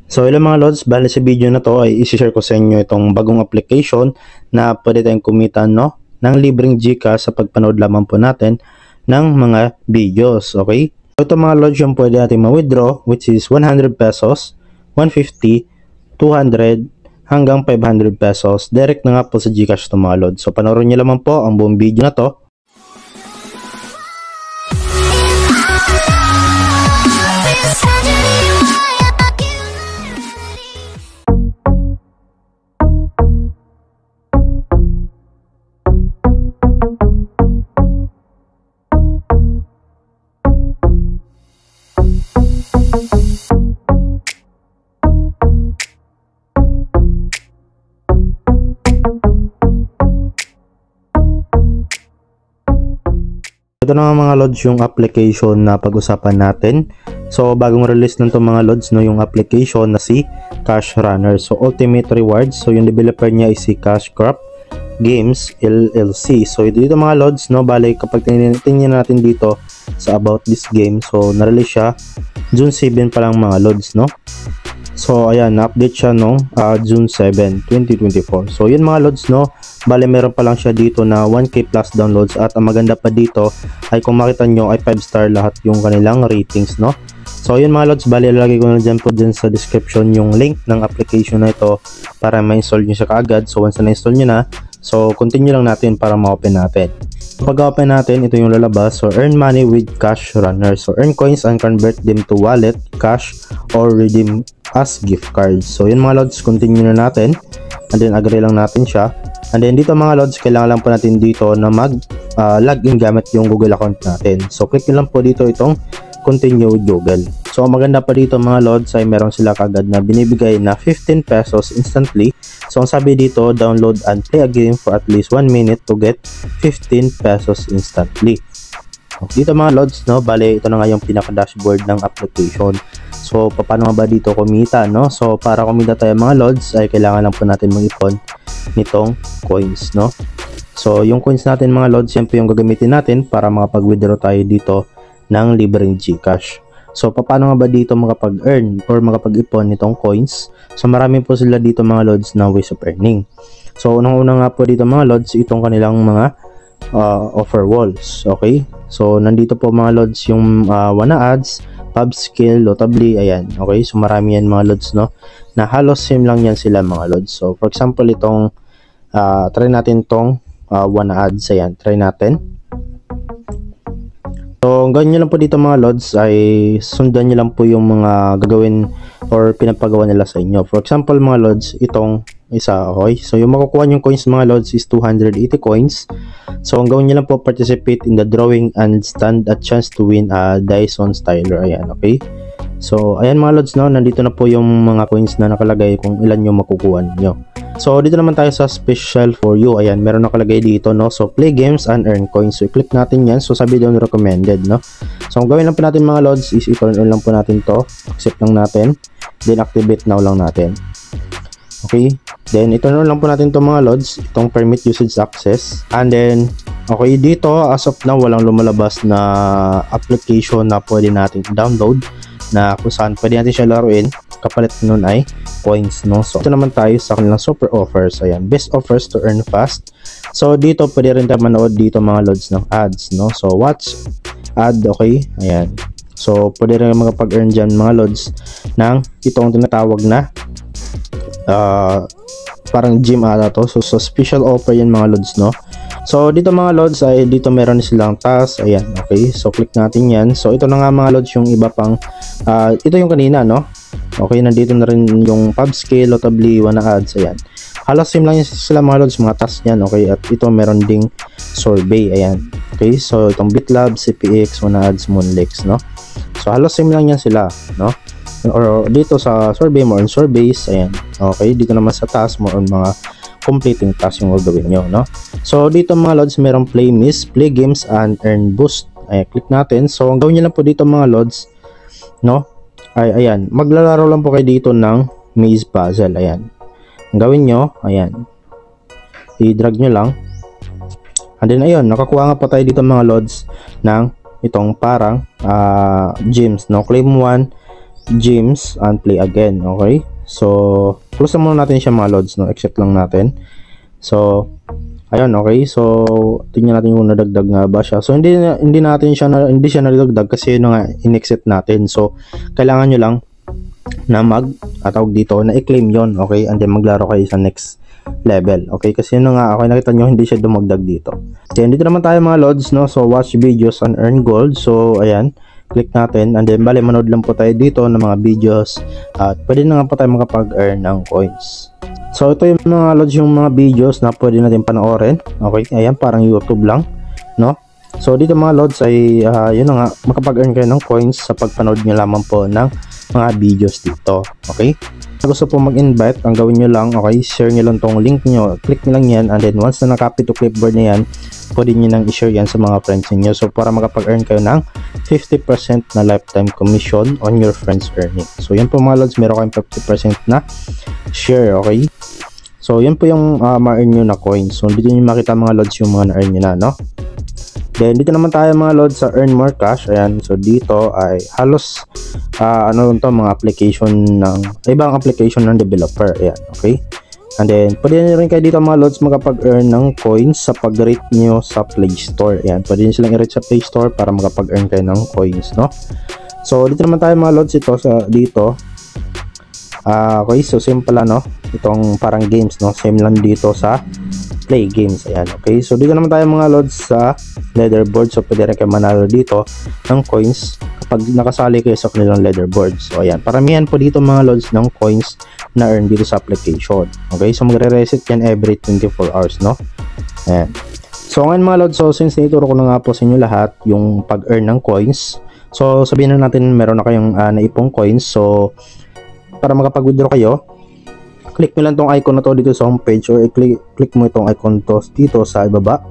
So ilang mga lods, bali sa video na to ay isi-share ko sa inyo itong bagong application na pwede tayong kumita ng libreng GCash sa pagpanood lamang po natin ng mga videos, okay? So ito mga lods yung pwede natin ma-withdraw, which is 100 pesos, 150, 200 hanggang 500 pesos. Direct na nga po sa GCash ito mga lods. So panoorin nyo lamang po ang buong video na to. Ito na mga lods yung application na pag-usapan natin. So bagong release nito mga lods yung application na si Cash Runner. So Ultimate Rewards. So yung developer niya is si Cash Crop Games LLC. So dito mga lods bale kapag tingnan natin dito sa about this game, so na-release siya June 7 pa lang mga lods So ayan, na-update siya June 7, 2024. So yun mga lods bale meron pa lang siya dito na 1k plus downloads, at ang maganda pa dito ay kung makita nyo ay 5 star lahat yung kanilang ratings So yun mga lods, bale lalagay ko na dyan po dyan sa description yung link ng application na ito para ma-install nyo siya kaagad. So once na-install nyo na, so continue lang natin para ma-open natin. Pag open natin, ito yung lalabas. So earn money with Cash Runner. So earn coins and convert them to wallet, cash, or redeem as gift cards. So yun mga lods, continue na natin, and then agree lang natin siya. And then dito mga lods, kailangan lang po natin dito na mag-login gamit yung Google account natin. So click nyo lang po dito itong continue with Google. So ang maganda pa dito mga lods ay meron sila kagad na binibigay na 15 pesos instantly. So ang sabi dito, download and play a game for at least 1 minute to get 15 pesos instantly. Dito mga lods bale ito na nga yung pinaka dashboard ng application. So paano ba dito kumita So para kumita tayo mga lods ay kailangan lang po natin mag-ipon nitong coins So yung coins natin mga lods, yan po yung gagamitin natin para makapag-withdraw tayo dito ng libreng GCash. So paano nga ba dito makapag-earn or makapag-ipon nitong coins? So marami po sila dito mga lods na ways of earning. So unang-una nga po dito mga lods, itong kanilang mga offer walls, okay? So nandito po mga lods yung Wanna Ads, PubScale, Lotably, ayan, okay? So marami yan mga lods na halos same lang yan sila mga lods. So for example itong try natin tong Wanna Ads, ayan, try natin. So ang gawin nyo lang po dito mga lods ay sundan nyo lang po yung mga gagawin or pinapagawa nila sa inyo. For example mga lods, itong isa, okay? So yung makukuha yung coins mga lods is 280 coins. So ang gawin nyo lang po, participate in the drawing and stand a chance to win a Dyson Styler, ayan, okay? So ayan mga lods nandito na po yung mga coins na nakalagay kung ilan yung makukuha nyo. So dito naman tayo sa special for you, ayan, meron nakalagay dito so play games and earn coins. So i-click natin yan. So sabi doon recommended So ang gawin lang po natin mga lods is i-turn on lang po natin to, accept lang natin, then activate now lang natin, okay? Then i-turn on lang po natin to mga lods, itong permit usage access, and then okay, dito as of now walang lumalabas na application na pwede natin download na kung saan pwede natin siya laruin. Kapalit nun ay points So ito naman tayo sa kanilang super offers, ayan, best offers to earn fast. So dito pwede rin tayo manood dito mga lods ng ads So watch ad, okay, ayan. So pwede rin makapag-earn dyan mga lods ng itong tinatawag na parang gym ata to. So special offer yan mga lods So dito mga lods ay dito meron silang task, ayan, okay. So click natin yan. So ito na nga mga lods yung iba pang ito yung kanina okay, nandito na rin yung PubScale, Lotably, Wanna Ads, ayan. Halos same lang sila mga lods, mga task niyan, okay. At ito meron ding survey, ayan, okay. So itong BitLab, CPX, Wanna Ads, Moonlex So halos same lang yan sila or dito sa survey, more on surveys, ayan, okay. Dito naman sa task, more on mga completing task yung gagawin nyo So dito mga lods meron play miss, play games and earn boost, ayan, click natin. So ang gawin nyo lang po dito mga lods ay ayan, maglalaro lang po kayo dito ng maze puzzle, ayan. Ang gawin nyo, ayan, i-drag nyo lang, and then ayun, nakakuha nga pa tayo dito mga lods ng itong parang gems claim 1 James and play again. Okay, so close na muna natin siya mga lods, no? Accept lang natin. So ayun, okay, so tingnan natin kung nadagdag nga ba siya. So hindi siya nadagdag kasi yun nga in-exit natin. So kailangan nyo lang na tawag dito na i-claim yon, okay, and then maglaro kayo sa next level. Okay, kasi yun nga, okay, nakita nyo hindi siya dumagdag dito. Then dito naman tayo mga lods, no? So watch videos and earn gold. So ayan, click natin, and then bale manood lang po tayo dito ng mga videos at pwede na nga po tayo makapag-earn ng coins. So ito yung mga lods, yung mga videos na pwede natin panoorin. Okay, ayan, parang YouTube lang, no? So dito mga lods ay yun na nga, makapag-earn kayo ng coins sa pagpanood nyo lamang po ng mga videos dito. Okay, kung gusto po mag-invite, ang gawin nyo lang, okay, share nyo lang tong link nyo, click nyo lang yan, and then once na na-copy to clipboard na yan, pwede nyo nang i-share yan sa mga friends nyo. So para makapag-earn kayo ng 50% na lifetime commission on your friends earning. So yan po mga lods, meron kayong 50% na share. Okay, so yan po yung ma-earn nyo na coins. So dito nyo makita mga lods yung mga na-earn nyo na, no? Then dito naman tayo mga lods sa earn more cash. Ayan, so dito ay halos ano to, mga application ng ibang application ng developer. Ayan, okay, and then pwede nyo rin kayo dito mga lods makapag-earn ng coins sa pag-rate nyo sa Play Store. Ayan, pwede nyo silang i-rate sa Play Store para makapag-earn kayo ng coins, no? So dito naman tayo mga lods, ito sa dito. Okay, so same pala, no? Itong parang games, no? Same lang dito sa play games. Ayan, okay, so dito naman tayo mga lods sa leaderboard. So pwede rin kayo manalo dito ng coins kapag nakasali kayo sa kanilang leaderboard. So ayan, paramihan po dito mga lods ng coins na earn dito sa application. Okay, so magre-reset yan every 24 hours, no? Ayan, so ngayon mga lods, so since naituro ko na nga po sa inyo lahat yung pag-earn ng coins, so sabihin na natin meron na kayong naipong coins. So para makapag-withdraw kayo, click nyo lang tong icon na to dito sa homepage, or click mo itong icon to dito sa ibaba,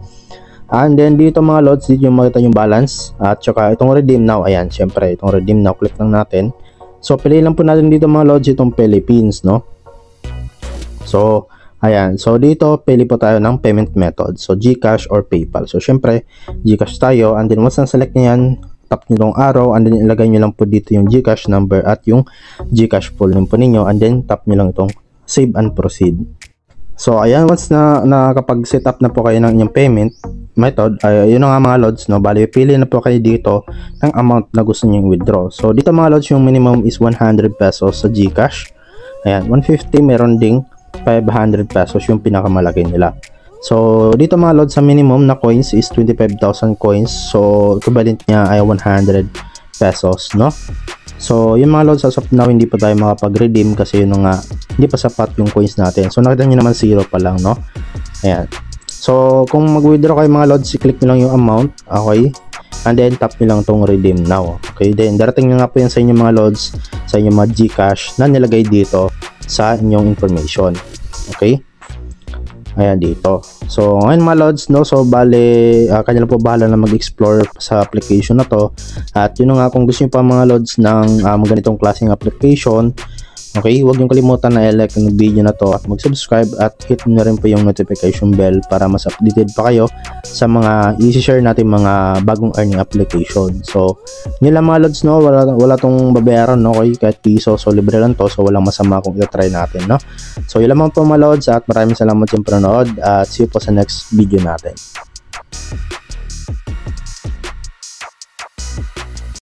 and then dito mga lods, dito yung makita yung balance at saka itong redeem now. Ayan, syempre itong redeem now, click lang natin. So pili lang po natin dito mga lods itong Philippines, no? So ayan, so dito pili po tayo ng payment method, so GCash or PayPal. So syempre GCash tayo, and then once na select nyo yan, tap nyo tong arrow, and then ilagay nyo lang po dito yung GCash number at yung GCash full name po ninyo, and then tap nyo lang itong save and proceed. So ayan, once na nakapag-set up na po kayo ng inyong payment method, yun na nga mga lods, no? Bali pili na po kayo dito ng amount na gusto niyo withdraw. So dito mga lods, yung minimum is 100 pesos sa GCash. Ayan, 150, meron ding 500 pesos yung pinakamalaki nila. So dito mga lods, sa minimum na coins is 25,000 coins. So equivalent niya ay 100 pesos, no? So yung mga lods, as of now hindi pa tayo makapag-redeem kasi yun nga, hindi pa sapat yung coins natin. So nakita nyo naman 0 pa lang, no? Ayan, so kung mag-withdraw kayo mga lods, i-click nyo lang yung amount, okay, and then tap nyo lang tong redeem now. Okay, then darating nyo nga po yan sa inyong mga lods, sa inyong mga GCash na nilagay dito sa inyong information. Okay, ayan dito. So ngayon mga lods, no, so bale kanila po bahala na mag-explore sa application na to. At yun nga, kung gusto nyo pa mga lods ng ganitong klaseng application, okay, huwag nyo kalimutan na i-like ang video na to at mag-subscribe, at hit nyo rin po yung notification bell para mas updated pa kayo sa mga i-share natin mga bagong earning application. So yun lang mga lods, no, wala tong babayaran, no, okay, kahit piso, so libre lang to, so walang masama kung i-try natin, no. So yun lang po mga lods, at maraming salamat sa panonood, at see you po sa next video natin.